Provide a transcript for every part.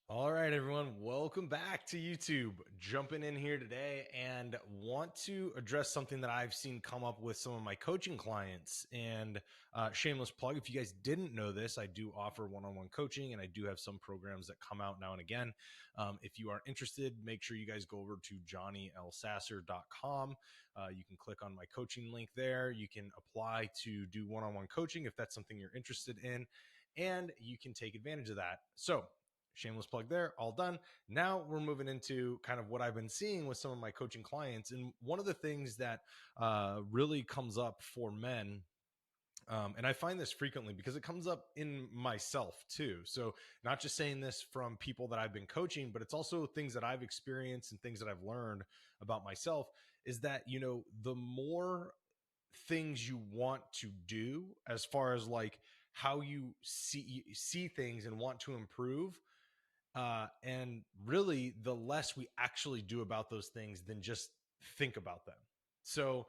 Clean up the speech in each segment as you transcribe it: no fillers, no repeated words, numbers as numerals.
All right, everyone, welcome back to YouTube. Jumping in here today and want to address something that I've seen come up with some of my coaching clients. And shameless plug, if you guys didn't know this, I do offer one-on-one coaching and I do have some programs that come out now and again. If you are interested, make sure you guys go over to johnnylsasser.com. You can click on my coaching link there. You can apply to do one-on-one coaching if that's something you're interested in, and you can take advantage of that. So, shameless plug there, all done. Now we're moving into kind of what I've been seeing with some of my coaching clients. And one of the things that really comes up for men, and I find this frequently because it comes up in myself too. So, not just saying this from people that I've been coaching, but it's also things that I've experienced and things that I've learned about myself is that, the more things you want to do as far as like how you see things and want to improve, and really, the less we actually do about those things than just think about them. So,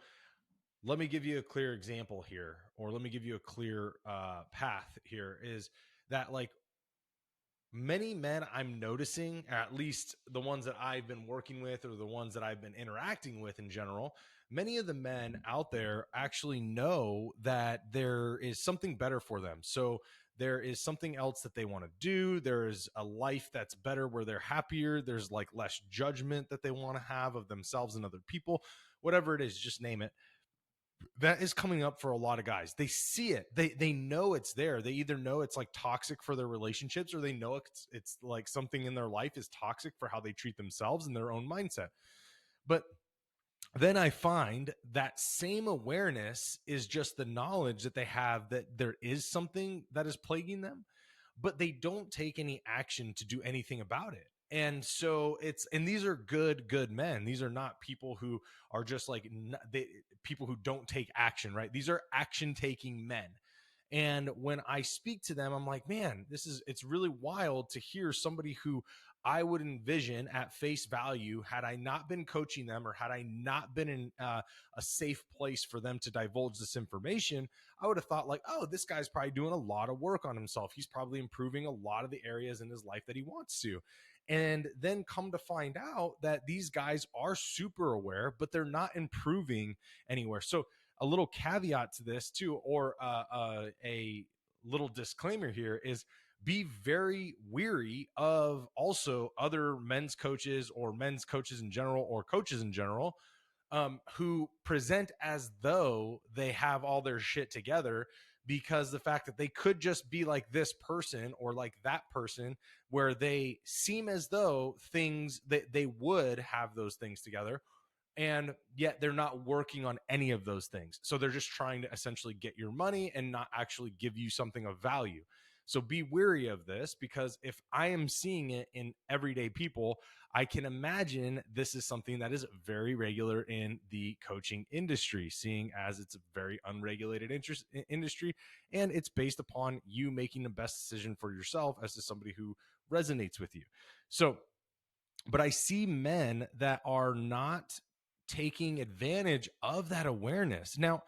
let me give you a clear example here, or let me give you a clear path here is that, like, many men I'm noticing, at least the ones that I've been working with or the ones that I've been interacting with in general, many of the men out there actually know that there is something better for them. So there is something else that they want to do. There is a life that's better where they're happier. There's like less judgment that they want to have of themselves and other people, whatever it is, just name it. That is coming up for a lot of guys. They see it. They know it's there. They either know it's like toxic for their relationships, or they know it's like something in their life is toxic for how they treat themselves and their own mindset. But then I find that same awareness is just the knowledge that they have that there is something that is plaguing them, but they don't take any action to do anything about it. And so and these are good men. These are not people who are just like people who don't take action, right? These are action taking men. And when I speak to them, I'm like, man, it's really wild to hear somebody who I would envision at face value, had I not been coaching them or had I not been in a safe place for them to divulge this information, I would have thought, like, oh, this guy's probably doing a lot of work on himself. He's probably improving a lot of the areas in his life that he wants to. And then come to find out that these guys are super aware, but they're not improving anywhere. So, a little caveat to this too, or a little disclaimer here is be very weary of also other men's coaches or men's coaches in general or coaches in general, who present as though they have all their shit together, because the fact that they could just be like this person or like that person, where they seem as though things that they would have those things together, and yet they're not working on any of those things. So they're just trying to essentially get your money and not actually give you something of value. So be wary of this, because if I am seeing it in everyday people, I can imagine this is something that is very regular in the coaching industry, seeing as it's a very unregulated industry, and it's based upon you making the best decision for yourself as to somebody who resonates with you. So, but I see men that are not taking advantage of that awareness. Now,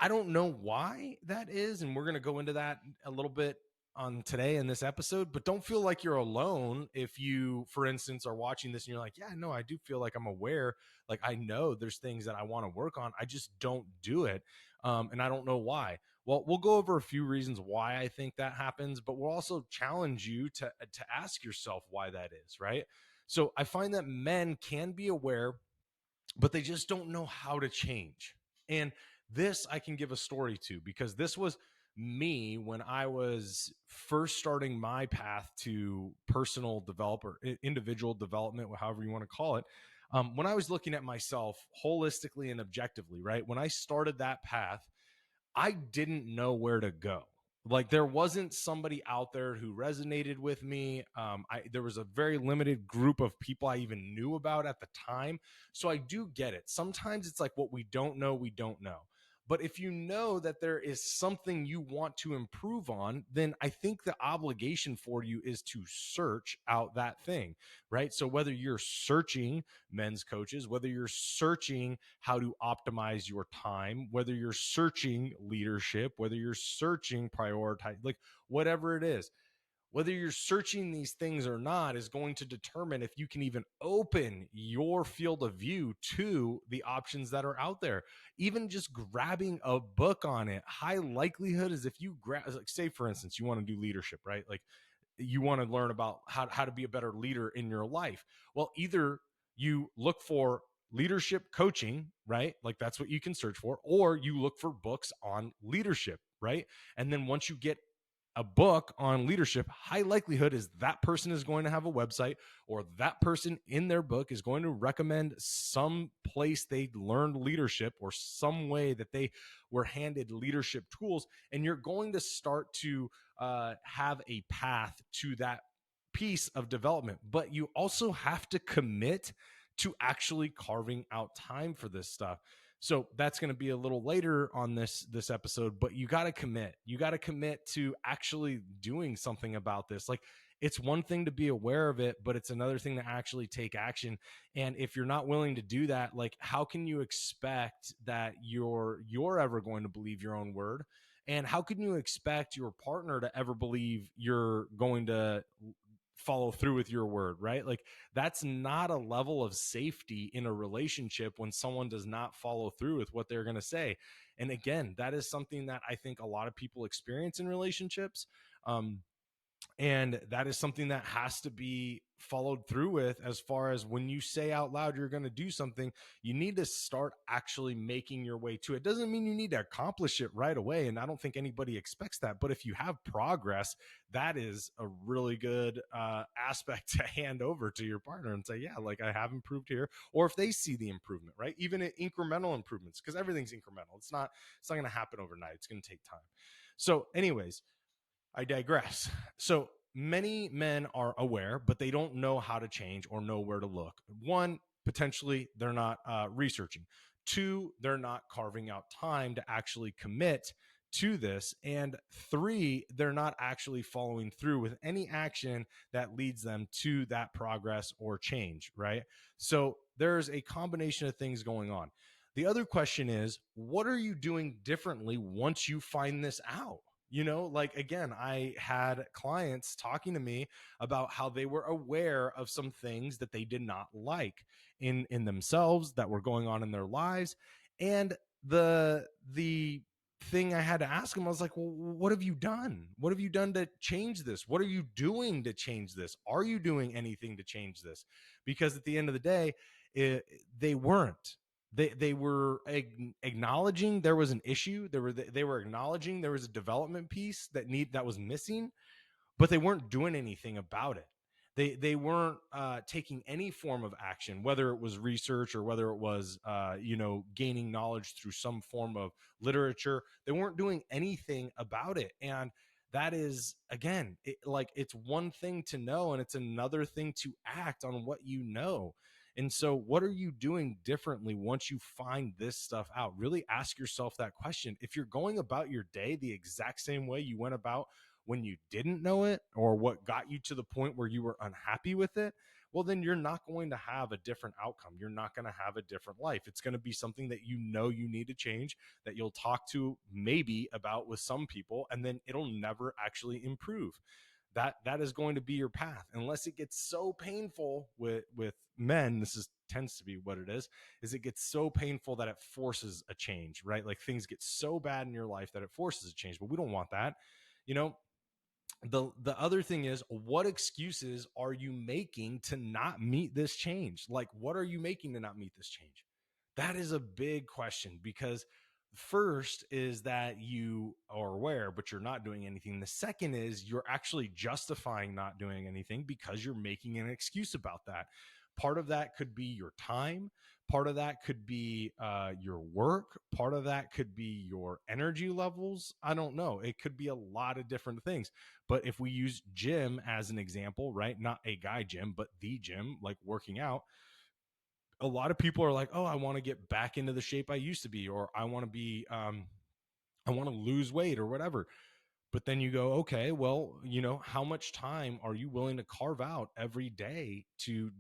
I don't know why that is, and we're going to go into that a little bit on today in this episode, but don't feel like you're alone if you, for instance, are watching this and you're like, yeah, no, I do feel like I'm aware. Like, I know there's things that I want to work on. I just don't do it. And I don't know why. Well, we'll go over a few reasons why I think that happens, but we'll also challenge you to ask yourself why that is, right? So I find that men can be aware, but they just don't know how to change. And this I can give a story to, because this was me when I was first starting my path to personal developer, individual development, however you want to call it. When I was looking at myself holistically and objectively, right? When I started that path, I didn't know where to go. Like, there wasn't somebody out there who resonated with me. There was a very limited group of people I even knew about at the time. So I do get it. Sometimes it's like what we don't know, we don't know. But if you know that there is something you want to improve on, then I think the obligation for you is to search out that thing, right? So whether you're searching men's coaches, whether you're searching how to optimize your time, whether you're searching leadership, whether you're searching prioritize, like whatever it is, Whether you're searching these things or not is going to determine if you can even open your field of view to the options that are out there. Even just grabbing a book on it, high likelihood is if you grab, like, say, for instance, you want to do leadership, right? Like, you want to learn about how to be a better leader in your life. Well, either you look for leadership coaching, right? Like, that's what you can search for, or you look for books on leadership, right? And then once you get a book on leadership, high likelihood is that person is going to have a website, or that person in their book is going to recommend some place they learned leadership or some way that they were handed leadership tools. And you're going to start to have a path to that piece of development. But you also have to commit to actually carving out time for this stuff. So that's going to be a little later on this episode, but you got to commit. You got to commit to actually doing something about this. Like, it's one thing to be aware of it, but it's another thing to actually take action. And if you're not willing to do that, like, how can you expect that you're ever going to believe your own word? And how can you expect your partner to ever believe you're going to follow through with your word, right? Like, that's not a level of safety in a relationship when someone does not follow through with what they're going to say. And again, that is something that I think a lot of people experience in relationships. And that is something that has to be followed through with. As far as when you say out loud you're going to do something, you need to start actually making your way to it. Doesn't mean you need to accomplish it right away, and I don't think anybody expects that. But if you have progress, that is a really good aspect to hand over to your partner and say, yeah, like, I have improved here. Or if they see the improvement, right? Even incremental improvements, because everything's incremental. It's not going to happen overnight. It's going to take time. So anyways, I digress. So many men are aware, but they don't know how to change or know where to look. One, potentially they're not researching. Two, they're not carving out time to actually commit to this. And three, they're not actually following through with any action that leads them to that progress or change, right? So there's a combination of things going on. The other question is, what are you doing differently once you find this out? Like, again, I had clients talking to me about how they were aware of some things that they did not like in themselves that were going on in their lives. And the thing I had to ask them, I was like, well, what have you done? What have you done to change this? What are you doing to change this? Are you doing anything to change this? Because at the end of the day, they weren't. They were acknowledging there was an issue. They were acknowledging there was a development piece that was missing, but they weren't doing anything about it. They weren't taking any form of action, whether it was research or whether it was gaining knowledge through some form of literature. They weren't doing anything about it. And that is, again, it's one thing to know, and it's another thing to act on what you know. And so, what are you doing differently once you find this stuff out? Really ask yourself that question. If you're going about your day the exact same way you went about when you didn't know it, or what got you to the point where you were unhappy with it, well, then you're not going to have a different outcome. You're not going to have a different life. It's going to be something that you need to change, that you'll talk to maybe about with some people, and then it'll never actually improve. That is going to be your path, unless it gets so painful with men. This is tends to be what it is it gets so painful that it forces a change, right? Like, things get so bad in your life that it forces a change, but we don't want that. you know the other thing is, what excuses are you making to not meet this change? Like, what are you making to not meet this change? That is a big question, because first is that you are aware but you're not doing anything. The second is you're actually justifying not doing anything because you're making an excuse about that. Part of that could be your time. Part of that could be your work. Part of that could be your energy levels. I don't know. It could be a lot of different things. But if we use gym as an example, right? Not a guy gym, but the gym, like working out, a lot of people are like, oh, I want to get back into the shape I used to be, or I want to be, I want to lose weight or whatever. But then you go, okay, well, how much time are you willing to carve out every day to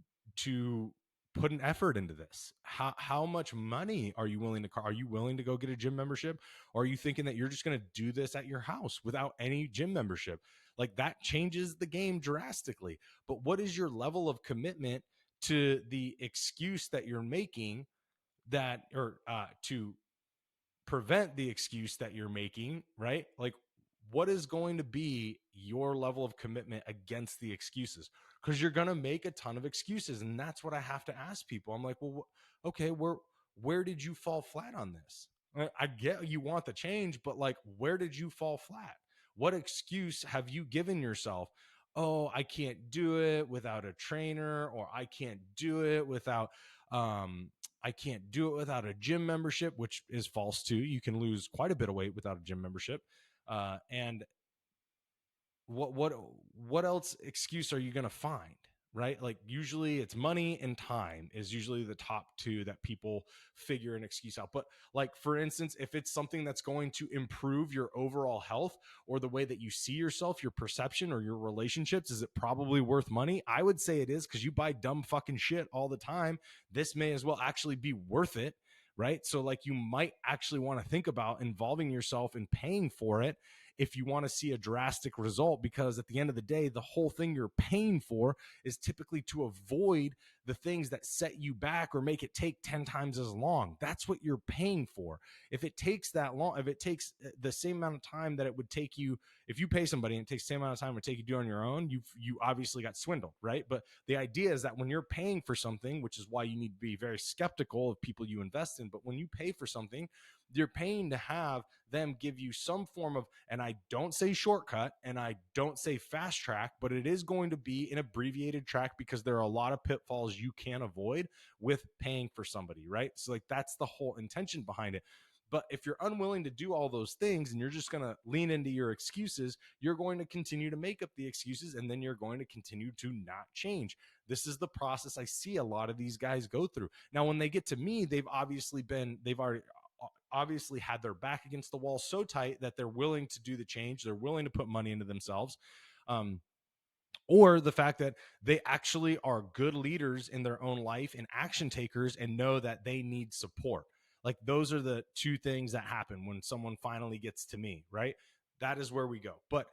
put an effort into this? How much money are you willing to are you willing to go get a gym membership? Or are you thinking that you're just going to do this at your house without any gym membership? Like that changes the game drastically. But what is your level of commitment to the excuse that you're making, that or to prevent the excuse that you're making, right? Like, what is going to be your level of commitment against the excuses? Because you're going to make a ton of excuses. And that's what I have to ask people. I'm like, well, okay, where did you fall flat on this? I get you want the change, but like, where did you fall flat? What excuse have you given yourself? Oh, I can't do it without a trainer, or I can't do it without I can't do it without a gym membership, which is false too. You can lose quite a bit of weight without a gym membership. And what else excuse are you going to find, right? Like usually it's money and time is usually the top two that people figure an excuse out. But like for instance, if it's something that's going to improve your overall health or the way that you see yourself, your perception or your relationships, is it probably worth money? I would say it is, because you buy dumb fucking shit all the time. This may as well actually be worth it, right? So like you might actually want to think about involving yourself in paying for it if you want to see a drastic result, because at the end of the day, the whole thing you're paying for is typically to avoid the things that set you back or make it take 10 times as long. That's what you're paying for. If it takes that long, if it takes the same amount of time that it would take you, if you pay somebody and it takes the same amount of time it would take you to do on your own, you obviously got swindled, right? But the idea is that when you're paying for something, which is why you need to be very skeptical of people you invest in, but when you pay for something, you're paying to have them give you some form of, and I don't say shortcut and I don't say fast track, but it is going to be an abbreviated track, because there are a lot of pitfalls you can avoid with paying for somebody, right? So like that's the whole intention behind it. But if you're unwilling to do all those things and you're just going to lean into your excuses, you're going to continue to make up the excuses, and then you're going to continue to not change. This is the process I see a lot of these guys go through. Now, when they get to me, they've already obviously had their back against the wall so tight that they're willing to do the change. They're willing to put money into themselves. Or the fact that they actually are good leaders in their own life and action takers and know that they need support. Like those are the two things that happen when someone finally gets to me, right? That is where we go. But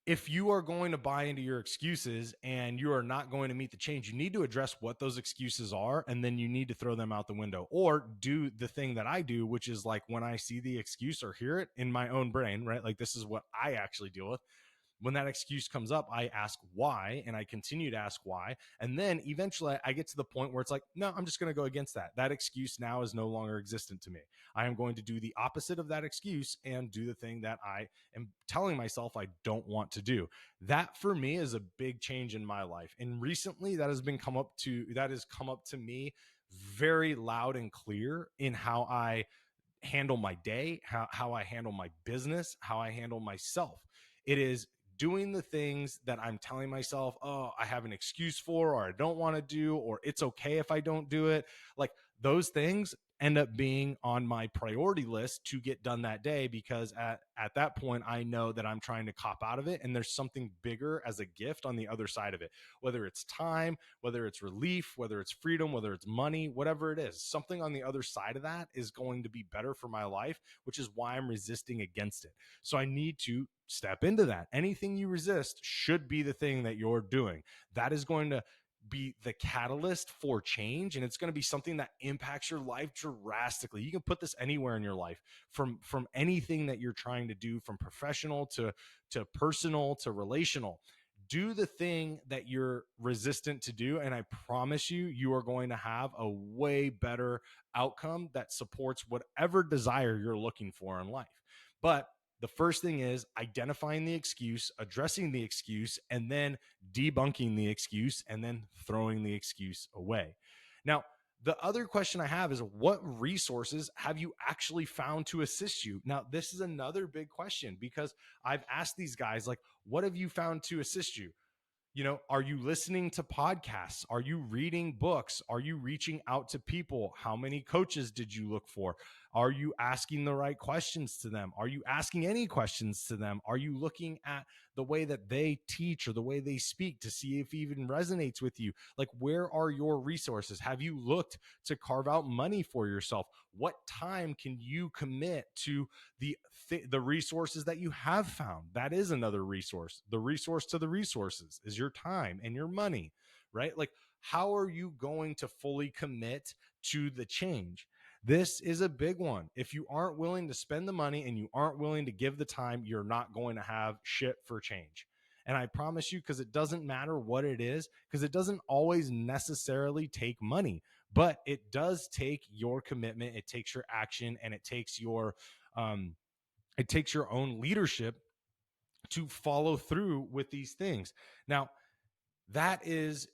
if you are going to buy into your excuses and you are not going to meet the change, you need to address what those excuses are, and then you need to throw them out the window, or do the thing that I do, which is like when I see the excuse or hear it in my own brain, right? Like this is what I actually deal with. When that excuse comes up, I ask why, and I continue to ask why. And then eventually I get to the point where it's like, no, I'm just going to go against that. That excuse now is no longer existent to me. I am going to do the opposite of that excuse and do the thing that I am telling myself I don't want to do. That for me is a big change in my life. And recently that has come up to me very loud and clear in how I handle my day, how I handle my business, how I handle myself. It is doing the things that I'm telling myself, oh, I have an excuse for, or I don't want to do, or it's okay if I don't do it. Like those things end up being on my priority list to get done that day, because at that point I know that I'm trying to cop out of it and there's something bigger as a gift on the other side of it, whether it's time, whether it's relief, whether it's freedom, whether it's money, whatever it is. Something on the other side of that is going to be better for my life, which is why I'm resisting against it. So I need to step into that. Anything you resist should be the thing that you're doing. That is going to be the catalyst for change, and it's going to be something that impacts your life drastically. You can put this anywhere in your life, from anything that you're trying to do, from professional to personal to relational. Do the thing that you're resistant to do, and I promise you, you are going to have a way better outcome that supports whatever desire you're looking for in life. But the first thing is identifying the excuse, addressing the excuse, and then debunking the excuse, and then throwing the excuse away. Now, the other question I have is, what resources have you actually found to assist you? Now, this is another big question, because I've asked these guys, like, what have you found to assist you? You know, are you listening to podcasts? Are you reading books? Are you reaching out to people? How many coaches did you look for? Are you asking the right questions to them? Are you asking any questions to them? Are you looking at the way that they teach or the way they speak to see if it even resonates with you? Like, where are your resources? Have you looked to carve out money for yourself? What time can you commit to the resources that you have found? That is another resource. The resource to the resources is your time and your money, right? Like, how are you going to fully commit to the change? This is a big one. If you aren't willing to spend the money and you aren't willing to give the time, you're not going to have shit for change. And I promise you, because it doesn't matter what it is, because it doesn't always necessarily take money, but it does take your commitment, it takes your action, and um, it takes your own leadership to follow through with these things. Now, that is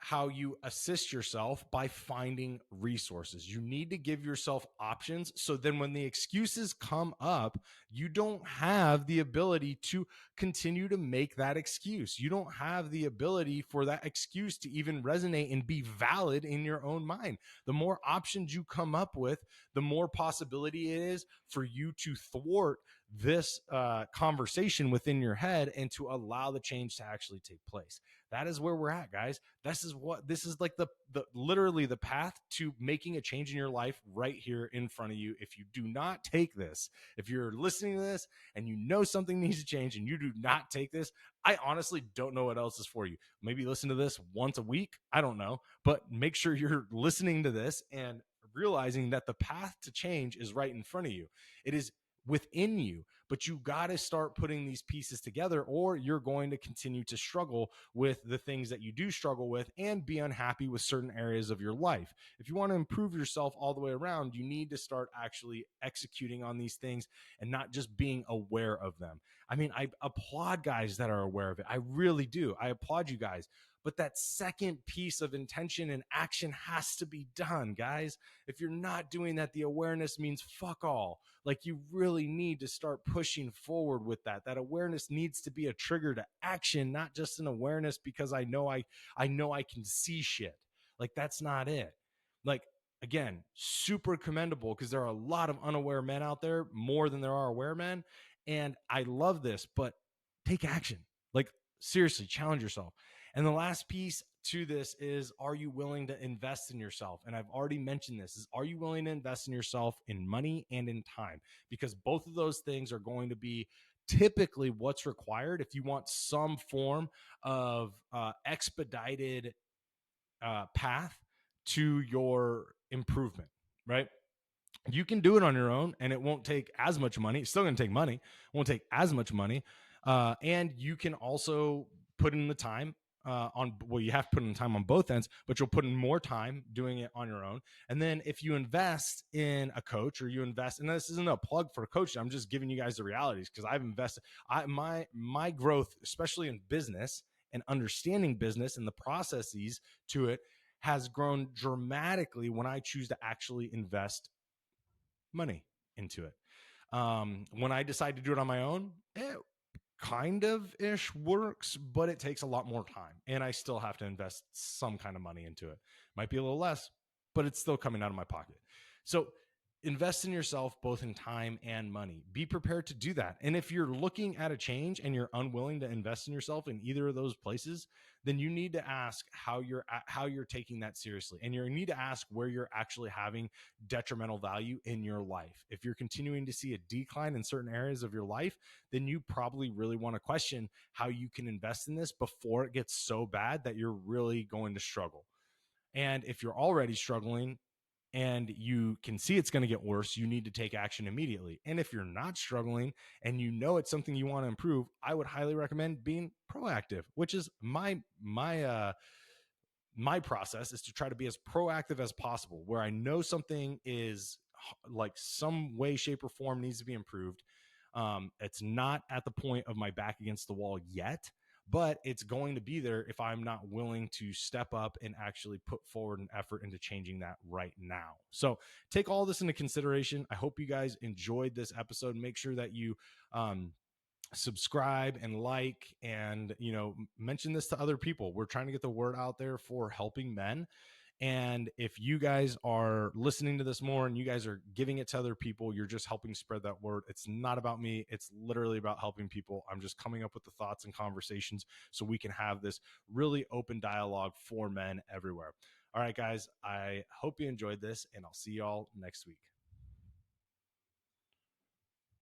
how you assist yourself, by finding resources. You need to give yourself options, so then when the excuses come up, you don't have the ability to continue to make that excuse. You don't have the ability for that excuse to even resonate and be valid in your own mind. The more options you come up with, the more possibility it is for you to thwart this conversation within your head and to allow the change to actually take place. That is where we're at, guys. This is like the literally the path to making a change in your life right here in front of you. If you do not take this, if you're listening to this and you know something needs to change and you do not take this, I honestly don't know what else is for you. Maybe listen to this once a week. I don't know, but make sure you're listening to this and realizing that the path to change is right in front of you. It is within you, but you got to start putting these pieces together, or you're going to continue to struggle with the things that you do struggle with and be unhappy with certain areas of your life. If you want to improve yourself all the way around, you need to start actually executing on these things and not just being aware of them. I mean, I applaud guys that are aware of it. I really do. I applaud you guys. But that second piece of intention and action has to be done, guys. If you're not doing that, the awareness means fuck all. Like, you really need to start pushing forward with that. That awareness needs to be a trigger to action, not just an awareness because I know I can see shit. Like, that's not it. Like, again, super commendable, because there are a lot of unaware men out there, more than there are aware men. And I love this, but take action. Like, seriously, challenge yourself. And the last piece to this is, are you willing to invest in yourself? And I've already mentioned this, is, are you willing to invest in yourself in money and in time? Because both of those things are going to be typically what's required if you want some form of expedited path to your improvement, right? You can do it on your own and it won't take as much money. It's still going to take money. It won't take as much money. And you can also put in the time you have to put in time on both ends, but you'll put in more time doing it on your own. And then if you invest in a coach, or you invest, and this isn't a plug for coaching, I'm just giving you guys the realities, because I've invested, my growth, especially in business and understanding business and the processes to it, has grown dramatically when I choose to actually invest money into it. When I decide to do it on my own, it kind of ish works, but it takes a lot more time, and I still have to invest some kind of money into it. Might be a little less, but it's still coming out of my pocket. So invest in yourself, both in time and money. Be prepared to do that. And if you're looking at a change and you're unwilling to invest in yourself in either of those places, then you need to ask how you're taking that seriously. And you need to ask where you're actually having detrimental value in your life. If you're continuing to see a decline in certain areas of your life, then you probably really want to question how you can invest in this before it gets so bad that you're really going to struggle. And if you're already struggling and you can see it's going to get worse, you need to take action immediately. And if you're not struggling and you know it's something you want to improve, I would highly recommend being proactive, which is my process is to try to be as proactive as possible, where I know something is like some way, shape, or form needs to be improved. It's not at the point of my back against the wall yet, but it's going to be there if I'm not willing to step up and actually put forward an effort into changing that right now. So take all this into consideration. I hope you guys enjoyed this episode. Make sure that you subscribe and like, and mention this to other people. We're trying to get the word out there for helping men, And if you guys are listening to this more and you guys are giving it to other people, you're just helping spread that word. It's not about me. It's literally about helping people. I'm just coming up with the thoughts and conversations so we can have this really open dialogue for men everywhere. All right, guys, I hope you enjoyed this, and I'll see y'all next week.